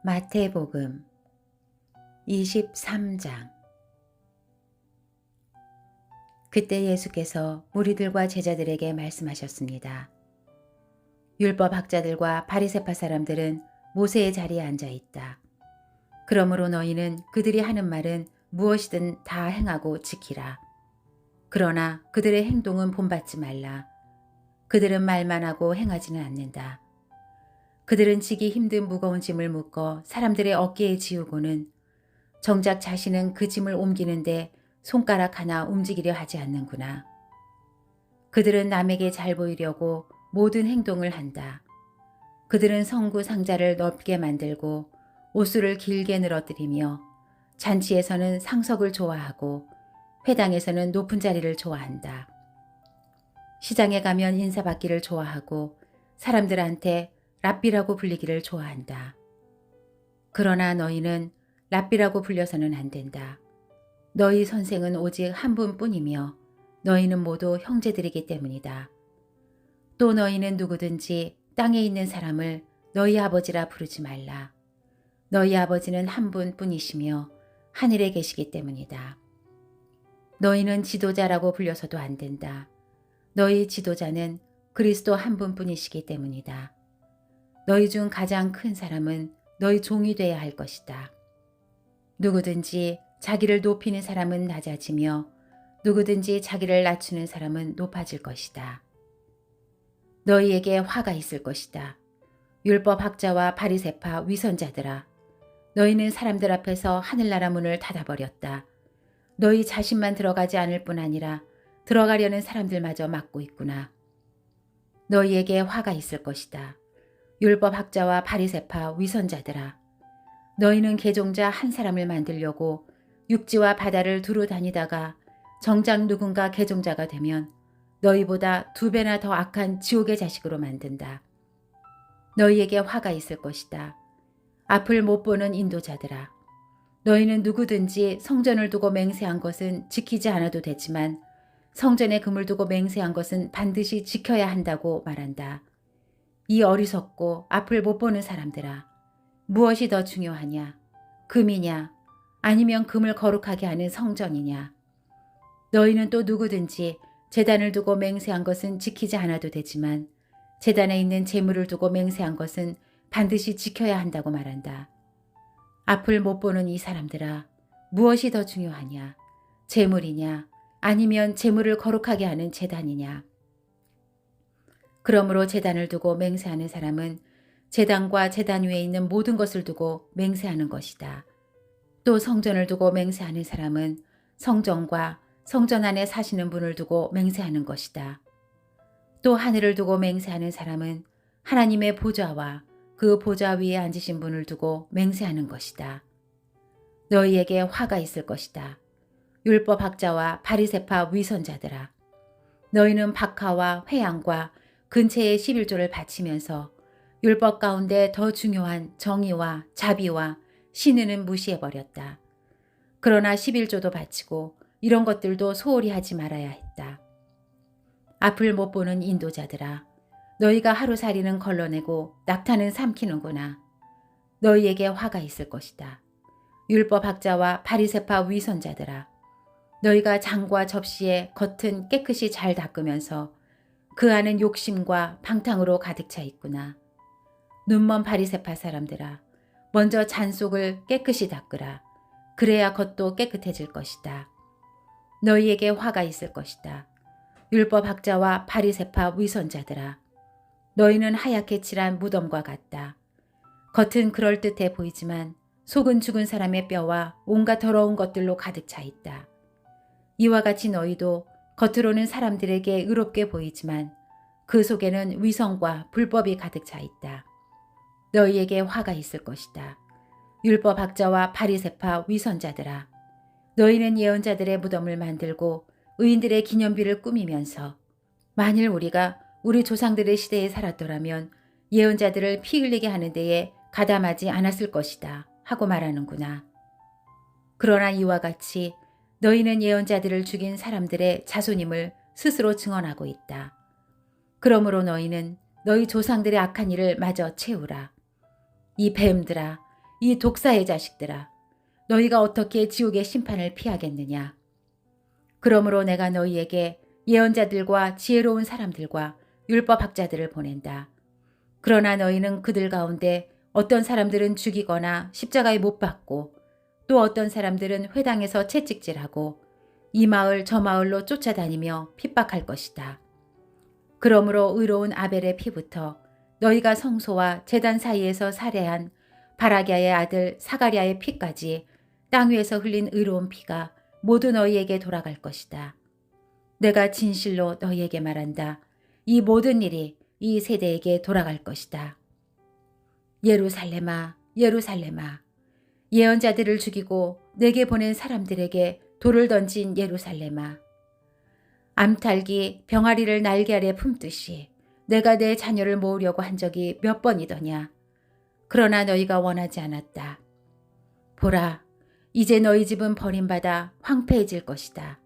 마태복음 23장. 그때 예수께서 무리들과 제자들에게 말씀하셨습니다. 율법 학자들과 바리새파 사람들은 모세의 자리에 앉아 있다. 그러므로 너희는 그들이 하는 말은 무엇이든 다 행하고 지키라. 그러나 그들의 행동은 본받지 말라. 그들은 말만 하고 행하지는 않는다. 그들은 지기 힘든 무거운 짐을 묶어 사람들의 어깨에 지우고는 정작 자신은 그 짐을 옮기는데 손가락 하나 움직이려 하지 않는구나. 그들은 남에게 잘 보이려고 모든 행동을 한다. 그들은 성구 상자를 넓게 만들고 옷수를 길게 늘어뜨리며 잔치에서는 상석을 좋아하고 회당에서는 높은 자리를 좋아한다. 시장에 가면 인사받기를 좋아하고 사람들한테 랍비라고 불리기를 좋아한다. 그러나 너희는 랍비라고 불려서는 안 된다. 너희 선생은 오직 한 분뿐이며 너희는 모두 형제들이기 때문이다. 또 너희는 누구든지 땅에 있는 사람을 너희 아버지라 부르지 말라. 너희 아버지는 한 분뿐이시며 하늘에 계시기 때문이다. 너희는 지도자라고 불려서도 안 된다. 너희 지도자는 그리스도 한 분뿐이시기 때문이다. 너희 중 가장 큰 사람은 너희 종이 되어야 할 것이다. 누구든지 자기를 높이는 사람은 낮아지며 누구든지 자기를 낮추는 사람은 높아질 것이다. 너희에게 화가 있을 것이다. 율법 학자와 바리새파 위선자들아, 너희는 사람들 앞에서 하늘나라 문을 닫아버렸다. 너희 자신만 들어가지 않을 뿐 아니라 들어가려는 사람들마저 막고 있구나. 너희에게 화가 있을 것이다. 율법 학자와 바리새파 위선자들아, 너희는 개종자 한 사람을 만들려고 육지와 바다를 두루 다니다가 정작 누군가 개종자가 되면 너희보다 2배나 더 악한 지옥의 자식으로 만든다. 너희에게 화가 있을 것이다. 앞을 못 보는 인도자들아, 너희는 누구든지 성전을 두고 맹세한 것은 지키지 않아도 되지만 성전에 금을 두고 맹세한 것은 반드시 지켜야 한다고 말한다. 이 어리석고 앞을 못 보는 사람들아, 무엇이 더 중요하냐? 금이냐? 아니면 금을 거룩하게 하는 성전이냐? 너희는 또 누구든지 제단을 두고 맹세한 것은 지키지 않아도 되지만 제단에 있는 제물을 두고 맹세한 것은 반드시 지켜야 한다고 말한다. 앞을 못 보는 이 사람들아, 무엇이 더 중요하냐? 제물이냐? 아니면 제물을 거룩하게 하는 제단이냐? 그러므로 제단을 두고 맹세하는 사람은 제단과 제단 위에 있는 모든 것을 두고 맹세하는 것이다. 또 성전을 두고 맹세하는 사람은 성전과 성전 안에 사시는 분을 두고 맹세하는 것이다. 또 하늘을 두고 맹세하는 사람은 하나님의 보좌와 그 보좌 위에 앉으신 분을 두고 맹세하는 것이다. 너희에게 화가 있을 것이다. 율법 학자와 바리새파 위선자들아, 너희는 박하와 회양과 근처의 11조를 바치면서 율법 가운데 더 중요한 정의와 자비와 신의는 무시해버렸다. 그러나 11조도 바치고 이런 것들도 소홀히 하지 말아야 했다. 앞을 못 보는 인도자들아, 너희가 하루살이는 걸러내고 낙타는 삼키는구나. 너희에게 화가 있을 것이다. 율법 학자와 바리새파 위선자들아, 너희가 장과 접시의 겉은 깨끗이 잘 닦으면서 그 안은 욕심과 방탕으로 가득 차 있구나. 눈먼 바리새파 사람들아, 먼저 잔 속을 깨끗이 닦으라. 그래야 겉도 깨끗해질 것이다. 너희에게 화가 있을 것이다. 율법 학자와 바리새파 위선자들아, 너희는 하얗게 칠한 무덤과 같다. 겉은 그럴듯해 보이지만 속은 죽은 사람의 뼈와 온갖 더러운 것들로 가득 차 있다. 이와 같이 너희도 겉으로는 사람들에게 의롭게 보이지만 그 속에는 위선과 불법이 가득 차 있다. 너희에게 화가 있을 것이다. 율법 학자와 바리새파 위선자들아, 너희는 예언자들의 무덤을 만들고 의인들의 기념비를 꾸미면서 만일 우리가 우리 조상들의 시대에 살았더라면 예언자들을 피 흘리게 하는 데에 가담하지 않았을 것이다 하고 말하는구나. 그러나 이와 같이 너희는 예언자들을 죽인 사람들의 자손임을 스스로 증언하고 있다. 그러므로 너희는 너희 조상들의 악한 일을 마저 채우라. 이 뱀들아, 이 독사의 자식들아, 너희가 어떻게 지옥의 심판을 피하겠느냐. 그러므로 내가 너희에게 예언자들과 지혜로운 사람들과 율법학자들을 보낸다. 그러나 너희는 그들 가운데 어떤 사람들은 죽이거나 십자가에 못 박고 또 어떤 사람들은 회당에서 채찍질하고 이 마을 저 마을로 쫓아다니며 핍박할 것이다. 그러므로 의로운 아벨의 피부터 너희가 성소와 제단 사이에서 살해한 바라기아의 아들 사가랴의 피까지 땅 위에서 흘린 의로운 피가 모두 너희에게 돌아갈 것이다. 내가 진실로 너희에게 말한다. 이 모든 일이 이 세대에게 돌아갈 것이다. 예루살렘아, 예루살렘아, 예언자들을 죽이고 내게 보낸 사람들에게 돌을 던진 예루살렘아. 암탉이 병아리를 날개 아래 품듯이 내가 내 자녀를 모으려고 한 적이 몇 번이더냐. 그러나 너희가 원하지 않았다. 보라, 이제 너희 집은 버림받아 황폐해질 것이다.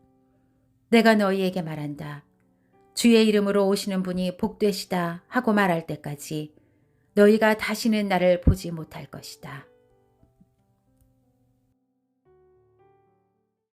내가 너희에게 말한다. 주의 이름으로 오시는 분이 복되시다 하고 말할 때까지 너희가 다시는 나를 보지 못할 것이다.